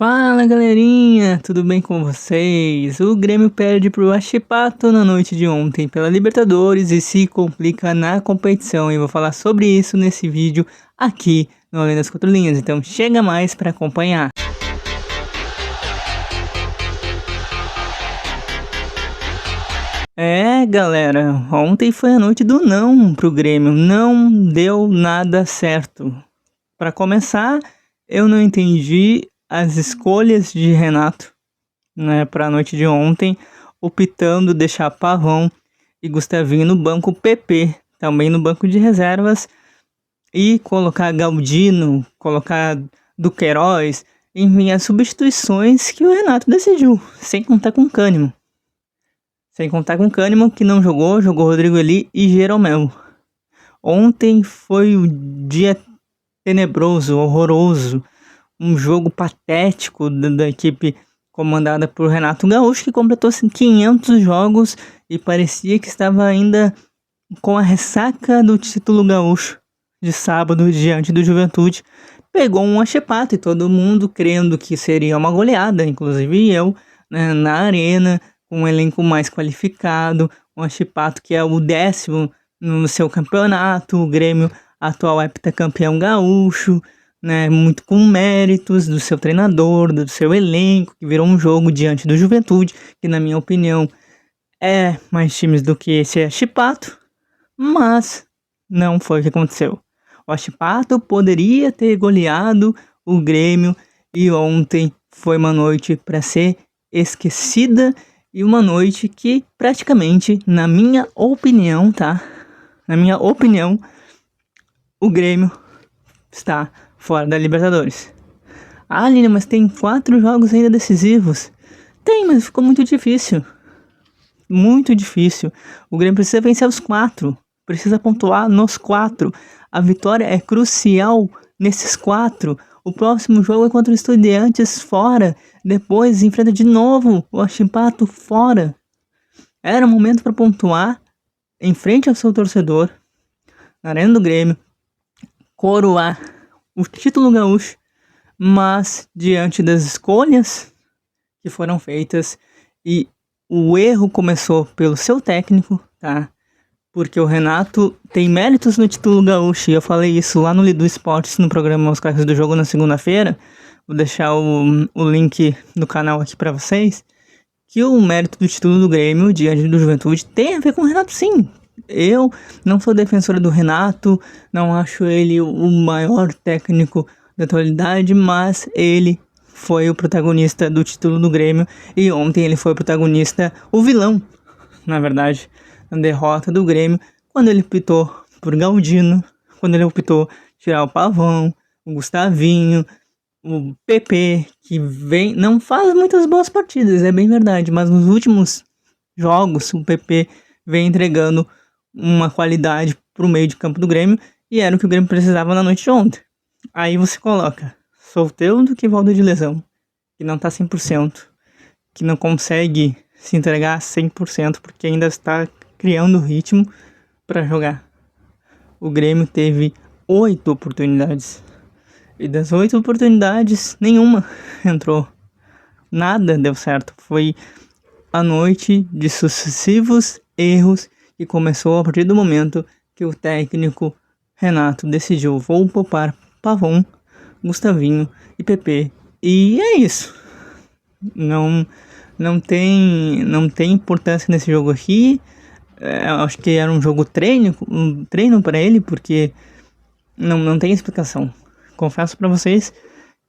Fala galerinha, tudo bem com vocês? O Grêmio perde pro Huachipato na noite de ontem pela Libertadores e se complica na competição. E vou falar sobre isso nesse vídeo aqui no Além das Quatro Linhas, então chega mais para acompanhar. Galera, ontem foi a noite do não pro Grêmio, não deu nada certo. Para começar, eu não entendi as escolhas de Renato, né, para a noite de ontem, optando deixar Pavão e Gustavinho no banco, PP também no banco de reservas, e colocar Galdino, colocar Duqueiroz, enfim, as substituições que o Renato decidiu, sem contar com Cânimo. Sem contar com Cânimo, que não jogou Rodrigo Eli e Jeromel. Ontem foi o dia tenebroso, horroroso, um jogo patético da equipe comandada por Renato Gaúcho, que completou 500 jogos e parecia que estava ainda com a ressaca do título gaúcho de sábado diante do Juventude. Pegou um Huachipato e todo mundo crendo que seria uma goleada, inclusive eu, né, na arena, com um elenco mais qualificado, um Huachipato que é o 10º no seu campeonato, o Grêmio atual heptacampeão gaúcho, né, muito com méritos do seu treinador, do seu elenco, que virou um jogo diante do Juventude, que na minha opinião é mais times do que esse Huachipato, mas não foi o que aconteceu. O Huachipato poderia ter goleado o Grêmio e ontem foi uma noite para ser esquecida e uma noite que praticamente, na minha opinião, o Grêmio está fora da Libertadores. Ah, Aline, mas tem 4 jogos ainda decisivos. Tem, mas ficou muito difícil. Muito difícil. O Grêmio precisa vencer os 4. Precisa pontuar nos 4. A vitória é crucial nesses 4. O próximo jogo é contra o Estudiantes fora. Depois enfrenta de novo o Huachipato fora. Era o momento para pontuar em frente ao seu torcedor, na arena do Grêmio, coroar o título gaúcho, mas diante das escolhas que foram feitas, e o erro começou pelo seu técnico, tá? Porque o Renato tem méritos no título gaúcho, e eu falei isso lá no Lido Esportes, no programa Os Carros do Jogo, na segunda-feira. Vou deixar o link do canal aqui para vocês, que o mérito do título do Grêmio diante do Juventude tem a ver com o Renato, sim. Eu não sou defensora do Renato, não acho ele o maior técnico da atualidade, mas ele foi o protagonista do título do Grêmio e ontem ele foi o protagonista, o vilão, na verdade, na derrota do Grêmio, quando ele optou por Galdino, quando ele optou tirar o Pavão, o Gustavinho, o PP, que não faz muitas boas partidas, é bem verdade, mas nos últimos jogos o PP vem entregando uma qualidade para o meio de campo do Grêmio, e era o que o Grêmio precisava na noite de ontem. Aí você coloca Soteldo, que volta de lesão, que não tá 100%, que não consegue se entregar 100%, porque ainda está criando ritmo para jogar. O Grêmio teve 8 oportunidades, e das 8 oportunidades, nenhuma entrou. Nada deu certo. Foi a noite de sucessivos erros que começou a partir do momento que o técnico Renato decidiu: vou poupar Pavão, Gustavinho e PP. E é isso. Não tem importância nesse jogo aqui. Acho que era um jogo treino para ele, porque não tem explicação. Confesso para vocês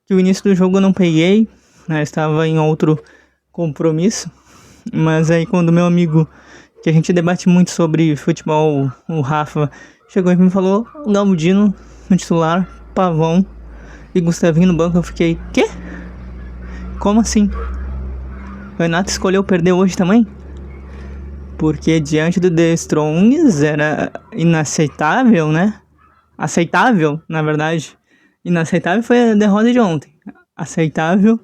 que o início do jogo eu não peguei, né, estava em outro compromisso, mas aí quando meu amigo, que a gente debate muito sobre futebol, o Rafa, chegou e me falou Galdino no titular, Pavão e Gustavinho no banco, eu fiquei, quê? Como assim? O Renato escolheu perder hoje também? Porque diante do The Strongs era inaceitável, né? Aceitável, na verdade. Inaceitável foi a derrota de ontem. Aceitável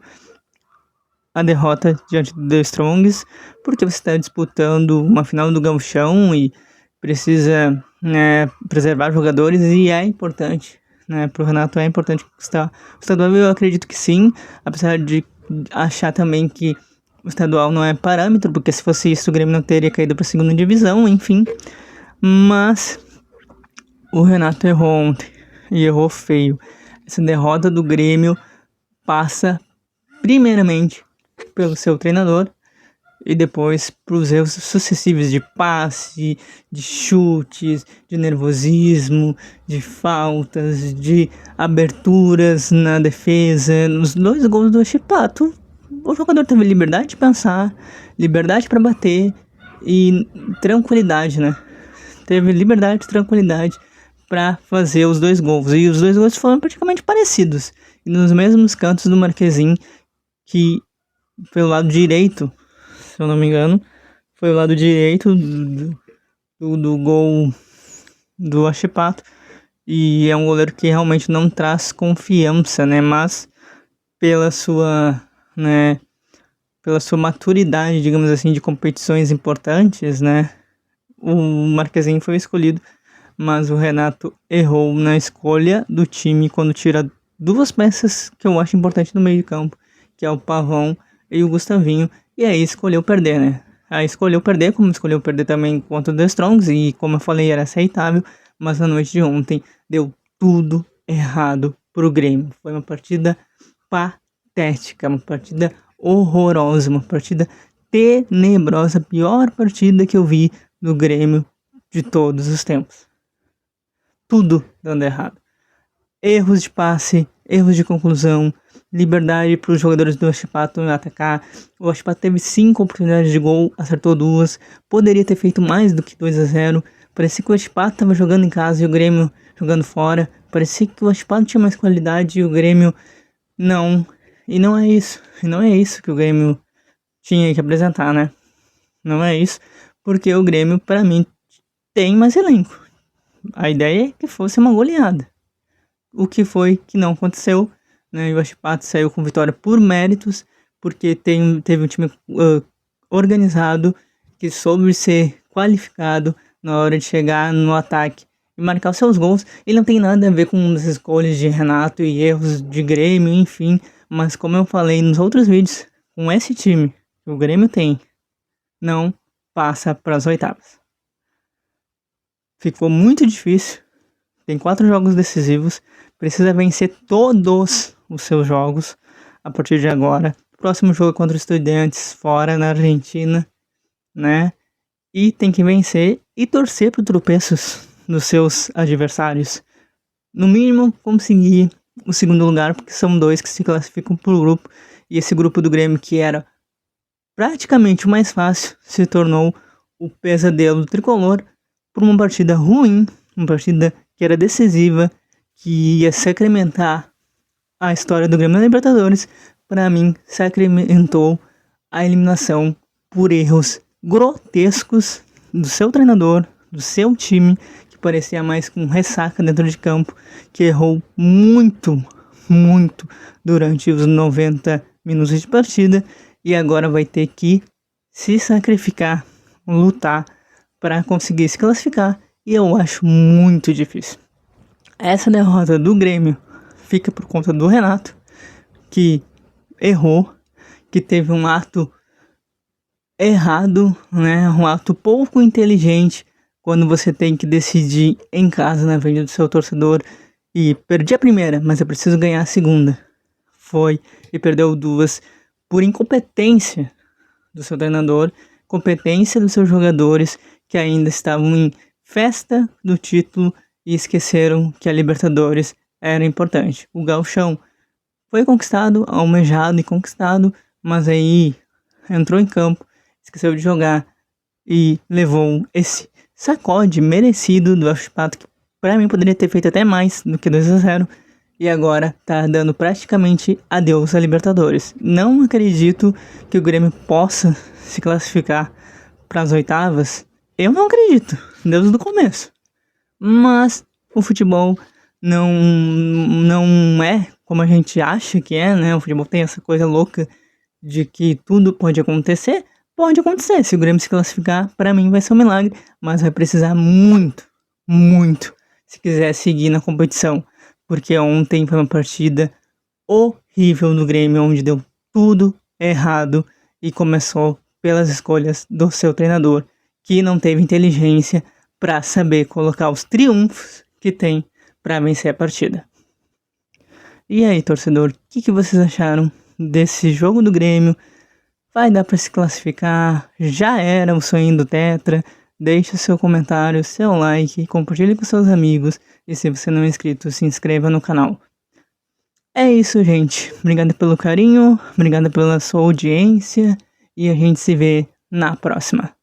a derrota diante do The Strongs, porque você está disputando uma final do Gauchão e precisa, né, preservar jogadores, e é importante né? Pro Renato é importante conquistar o estadual, eu acredito que sim, apesar de achar também que o estadual não é parâmetro, porque se fosse isso o Grêmio não teria caído pra segunda divisão, enfim. Mas o Renato errou ontem, e errou feio. Essa derrota do Grêmio passa primeiramente pelo seu treinador e depois pros erros sucessivos de passe, de chutes, de nervosismo, de faltas, de aberturas na defesa. Nos 2 gols do Chipato, o jogador teve liberdade de pensar, liberdade para bater e tranquilidade, né? Teve liberdade e tranquilidade para fazer os 2 gols. E os 2 gols foram praticamente parecidos. E nos mesmos cantos do Marquezin, que pelo lado direito, se eu não me engano, foi o lado direito do gol do Achepato. E é um goleiro que realmente não traz confiança, né? Mas pela sua, né, pela sua maturidade, digamos assim, de competições importantes, né? O Marquezin foi escolhido, mas o Renato errou na escolha do time quando tira 2 peças que eu acho importante no meio de campo, que é o Pavão e o Gustavinho, e aí escolheu perder, né? Aí escolheu perder, como escolheu perder também contra o The Strongs, e como eu falei, era aceitável, mas na noite de ontem deu tudo errado pro Grêmio. Foi uma partida patética, uma partida horrorosa, uma partida tenebrosa, a pior partida que eu vi do Grêmio de todos os tempos. Tudo dando errado. Erros de passe, erros de conclusão, liberdade para os jogadores do Huachipato atacar. O Huachipato teve 5 oportunidades de gol, acertou 2. Poderia ter feito mais do que 2-0. Parecia que o Huachipato estava jogando em casa e o Grêmio jogando fora. Parecia que o Huachipato tinha mais qualidade e o Grêmio não. E não é isso. E não é isso que o Grêmio tinha que apresentar, né? Não é isso. Porque o Grêmio, para mim, tem mais elenco. A ideia é que fosse uma goleada. O que foi que não aconteceu, né? O Huachipato saiu com vitória por méritos, porque teve um time organizado, que soube ser qualificado na hora de chegar no ataque e marcar os seus gols. Ele não tem nada a ver com as escolhas de Renato e erros de Grêmio, enfim. Mas como eu falei nos outros vídeos, com esse time que o Grêmio tem, não passa para as oitavas. Ficou muito difícil. Tem 4 jogos decisivos. Precisa vencer todos os seus jogos a partir de agora. O próximo jogo é contra os Estudiantes, fora na Argentina, né? E tem que vencer e torcer para os tropeços dos seus adversários. No mínimo, conseguir o segundo lugar, porque são 2 que se classificam por grupo. E esse grupo do Grêmio, que era praticamente o mais fácil, se tornou o pesadelo do tricolor por uma partida ruim, uma partida que era decisiva, que ia sacramentar a história do Grêmio na Libertadores. Para mim, sacramentou a eliminação por erros grotescos do seu treinador, do seu time, que parecia mais com ressaca dentro de campo, que errou muito durante os 90 minutos de partida e agora vai ter que se sacrificar, lutar para conseguir se classificar, e eu acho muito difícil. Essa derrota do Grêmio fica por conta do Renato, que errou, que teve um ato errado, né? Um ato pouco inteligente quando você tem que decidir em casa na frente do seu torcedor e perdi a primeira, mas eu preciso ganhar a segunda. Foi e perdeu 2 por incompetência do seu treinador, competência dos seus jogadores que ainda estavam em festa do título e esqueceram que a Libertadores era importante. O Gauchão foi conquistado, almejado e conquistado, mas aí entrou em campo, esqueceu de jogar e levou esse sacode merecido do Huachipato, que para mim poderia ter feito até mais do que 2-0, e agora tá dando praticamente adeus à Libertadores. Não acredito que o Grêmio possa se classificar para as oitavas. Eu não acredito, desde o começo. Mas o futebol não é como a gente acha que é, né? O futebol tem essa coisa louca de que tudo pode acontecer. Pode acontecer, se o Grêmio se classificar, para mim vai ser um milagre, mas vai precisar muito, se quiser seguir na competição. porque ontem foi uma partida horrível do Grêmio, onde deu tudo errado e começou pelas escolhas do seu treinador, que não teve inteligência para saber colocar os triunfos que tem para vencer a partida. E aí, torcedor, o que vocês acharam desse jogo do Grêmio? Vai dar para se classificar? Já era o sonho do Tetra? Deixe seu comentário, seu like, compartilhe com seus amigos e se você não é inscrito, se inscreva no canal. É isso, gente. Obrigado pelo carinho, obrigado pela sua audiência e a gente se vê na próxima.